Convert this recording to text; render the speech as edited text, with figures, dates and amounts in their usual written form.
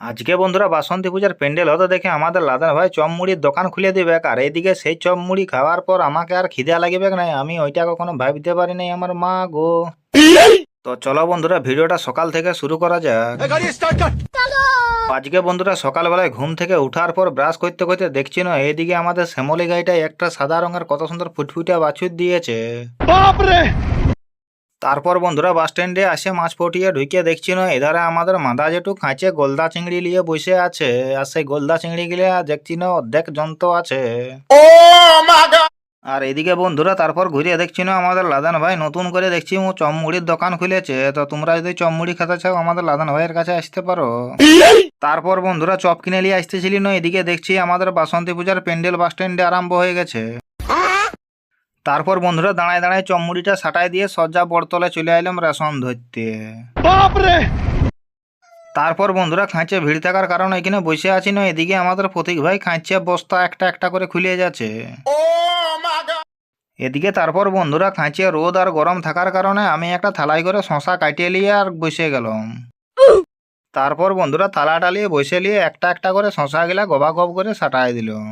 আজকে বন্ধুরা বাসন্তী পূজার প্যান্ডেল হতে দেখে আমাদের লাদান ভাই চপ মুড়ির দোকান খুলে দিবে, আর এইদিকে সেই চপ মুড়ি খাওয়ার পর আমাকে আর খিদে লাগবে নাই, আমি ওইটা কখনো ভাবতে পারি নাই আমার মা গো। তো চলো বন্ধুরা ভিডিওটা সকাল থেকে শুরু করা যাক। আজকে বন্ধুরা সকালবেলায় ঘুম থেকে উঠার পর ব্রাশ করতে করতে দেখছি না এইদিকে আমাদের শ্যামলি গাইটায় একটা সাদা রঙের কত সুন্দর ফুটফুটা বাছুর দিয়েছে। তারপর বন্ধুরা বাস স্ট্যান্ডে আসে মাছ পটিয়ে ঢুকে দেখছি না এধারে আমাদের মাদা জেঠু খাঁচে গোলদা চিংড়ি নিয়ে বসে আছে, আর সেই গোলদা চিংড়ি গিলে দেখছি না অর্ধেক জন্ত আছে। আর এদিকে বন্ধুরা তারপর ঘুরে দেখছি না আমাদের লাদান ভাই নতুন করে দেখছি ও চমমুড়ির দোকান খুলেছে। তো তোমরা যদি চমমুড়ি খেতে চাও আমাদের লাদান ভাইয়ের কাছে আসতে পারো। তারপর বন্ধুরা চপ কিনে নিয়ে আসতেছিলি না, এদিকে দেখছি আমাদের বাসন্তী পূজার প্যান্ডেল বাস স্ট্যান্ডে আরম্ভ হয়ে গেছে। তারপর বন্ধুরা দাঁড়ায় দাঁড়ায় চমমুড়িটা সাটাই দিয়ে সজ্জা বড়তলে চলে আইলাম রেশন ধরতে। তারপর বন্ধুরা খাঁচে ভিড় থাকার কারণে এখানে বসে আছি না, এদিকে আমাদের প্রতীক ভাই খাঁচে বস্তা একটা একটা করে খুলে যাচ্ছে। এদিকে তারপর বন্ধুরা খাঁচে রোদ আর গরম থাকার কারণে আমি একটা থালাই করে শশা কাটিয়ে নিয়ে আর বসে গেলাম। তারপর বন্ধুরা থালাটা নিয়ে বসে নিয়ে একটা একটা করে শশা গিলা গবা গব করে সাটাই দিলাম।